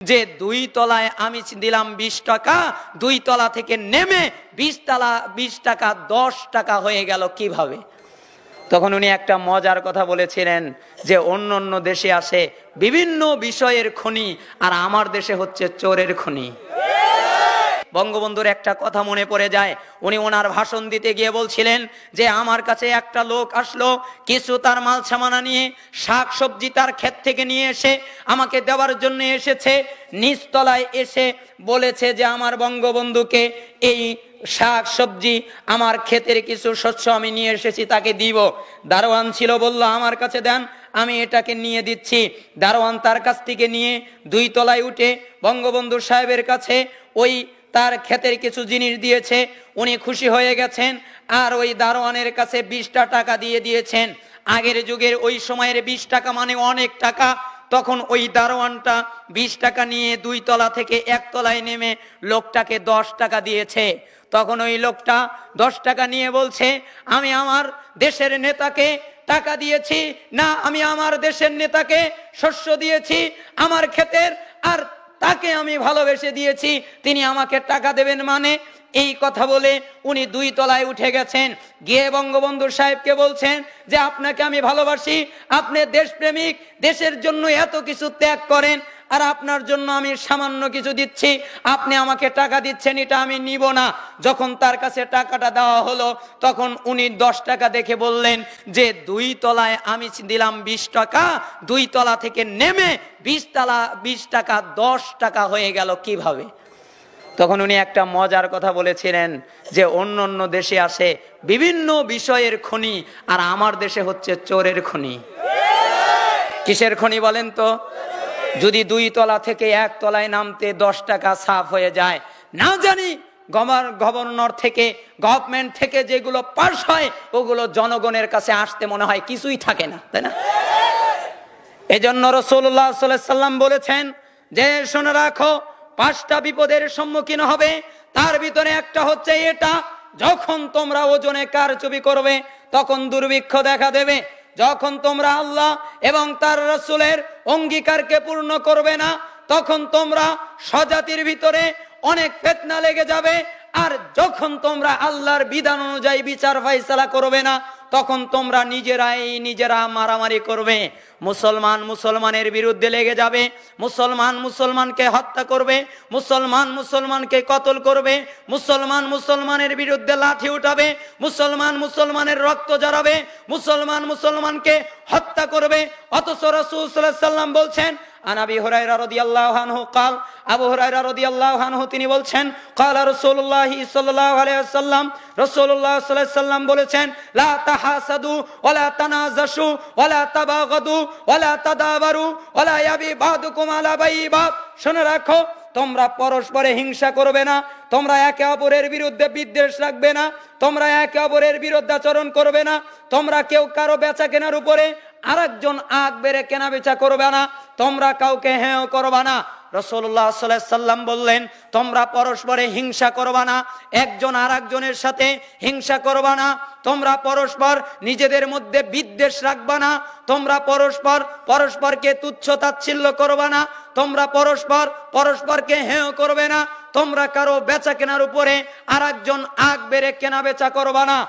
যে 2 তলায় আমি দিলাম 20 টাকা, 2 তলা থেকে নেমে 20 টাকা 10 টাকা হয়ে গেল কিভাবে? তখন উনি একটা মজার কথা বলেছিলেন যে অন্য অন্য দেশে আসে বিভিন্ন বিষয়ের খনি, আর আমার দেশে হচ্ছে চোরের খনি। বঙ্গবন্ধুর একটা কথা মনে পড়ে যায়, উনি ওনার ভাষণ দিতে গিয়ে বলছিলেন যে আমার কাছে একটা লোক আসলো, কিছু তার মাল সামানা নিয়ে, শাক সবজি তার ক্ষেত থেকে নিয়ে এসে আমাকে দেওয়ার জন্য এসেছে। নিচতলায় এসে বলেছে যে আমার বঙ্গবন্ধুকে এই শাক সবজি, আমার ক্ষেতের কিছু শস্য আমি নিয়ে এসেছি, তাকে দিব। দারোয়ান ছিল, বলল আমার কাছে দেন, আমি এটাকে নিয়ে দিচ্ছি। দারোয়ান তার কাছ থেকে নিয়ে 2 তলায় উঠে বঙ্গবন্ধু সাহেবের কাছে ওই তার ক্ষেতের কিছু জিনিস দিয়েছে। উনি খুশি হয়ে গেছেন, আর ওই দারোয়ানের কাছে 20টা টাকা দিয়ে দিয়েছেন। আগের যুগের ওই সময়ের 20 টাকা মানে অনেক টাকা। তখন ওই দারোয়ানটা 20 টাকা নিয়ে 2 তলা থেকে 1 তলায় নেমে লোকটাকে 10 টাকা দিয়েছে। তখন ওই লোকটা 10 টাকা নিয়ে বলছে, আমি আমার দেশের নেতাকে টাকা দিয়েছি না, আমি আমার দেশের নেতাকে শস্য দিয়েছি আমার ক্ষেতের, আর তাকে আমি ভালোবেসে দিয়েছি, তিনি আমাকে টাকা দেবেন মানে? এই কথা বলে উনি 2 তলায় উঠে গেছেন, গিয়ে বঙ্গবন্ধু সাহেবকে বলছেন যে আপনাকে আমি ভালোবাসি, আপনি দেশপ্রেমিক, দেশের জন্য এত কিছু ত্যাগ করেন, আর আপনার জন্য আমি সামান্য কিছু দিচ্ছি, আপনি আমাকে টাকা দিচ্ছেন, এটা আমি নিব না। যখন তার কাছে টাকাটা দেওয়া হলো, তখন উনি 10 টাকা দেখে বললেন যে 2 তলায় আমি দিলাম 20 টাকা, 2 তলা থেকে নেমে 20 টাকা 10 টাকা হয়ে গেল কিভাবে? তখন উনি একটা মজার কথা বলেছিলেন যে অন্য অন্য দেশে আসে বিভিন্ন বিষয়ের খনি, আর আমার দেশে হচ্ছে চোরের খনি। কিসের খনি বলেন তো? যদি 2 তলা থেকে 1 তলায় নামতে 10 টাকা সাফ হয়ে যায়, না জানি গভর্নর থেকে, গভর্নমেন্ট থেকে যেগুলো পাস হয়, ওগুলো জনগণের কাছে আসতে মনে হয় কিছুই থাকে না, তাই না? এজন্য রাসূলুল্লাহ সাল্লাল্লাহু আলাইহি সাল্লাম বলেছেন যে শুনে রাখো, 5টা বিপদের সম্মুখীন হবে, তার ভিতরে একটা হচ্ছে এটা, যখন তোমরা ওজনে কারচুপি করবে তখন দুর্ভিক্ষ দেখা দেবে, যখন তোমরা আল্লাহ এবং তার রাসূলের অঙ্গীকারকে পূর্ণ করবে না, তখন তোমরা স্বজাতির ভিতরে অনেক ফিতনা লেগে যাবে, আর যখন তোমরা আল্লাহর বিধান অনুযায়ী বিচার ফয়সালা করবে না, তখন তোমরা নিজেরা মারামারি করবে। মুসলমান মুসলমানের বিরুদ্ধে লেগে যাবে, মুসলমান মুসলমানকে হত্যা করবে, মুসলমান মুসলমানকে কতল করবে, মুসলমান মুসলমানের বিরুদ্ধে লাঠি উঠাবে, মুসলমান মুসলমানের রক্ত ঝরাবে, মুসলমান মুসলমানকে হত্যা করবে। অথচ রাসূল সাল্লাল্লাহু আলাইহি সাল্লাম বলছেন, আন আবি হুরায়রা রাদিয়াল্লাহু আনহু قال, আবু হুরায়রা রাদিয়াল্লাহু আনহু তিনি বলছেন, قال রাসূলুল্লাহ সাল্লাল্লাহু আলাইহি ওয়াসাল্লাম, রাসূলুল্লাহ সাল্লাল্লাহু আলাইহি ওয়াসাল্লাম বলেছেন, লা তাহাসাদু ওয়ালা তানাজাশু ওয়ালা তাবাগাদু ওয়ালা তাদাবারু ওয়ালা ইয়াবি বাদুকুম আলা বাইবাদ। শুনে রাখো, তোমরা পরস্পরে হিংসা করবে না, তোমরা একে অপরের বিরুদ্ধে বিদ্বেষ রাখবে না, তোমরা একে অপরের বিরুদ্ধাচরণ করবে না, তোমরা কেউ কারো বেচা কেনার উপরে আরেকজন আগ বেড়ে কেনা বেচা করবে না, তোমরা কাউকে হেয় করবে না। রাসূলুল্লাহ সাল্লাল্লাহু আলাইহি সাল্লাম বললেন, তোমরা পরস্পরে হিংসা করবে না, একজন আরেকজনের সাথে হিংসা করবে না, তোমরা পরস্পর নিজেদের মধ্যে বিদ্বেষ রাখবে না, তোমরা পরস্পরকে তুচ্ছ তাচ্ছিল্য করবে না, তোমরা পরস্পরকে হেয় করবে না, তোমরা কারো বেচা কেনার উপরে আরেকজন আগ বেড়ে কেনা বেচা করবে না।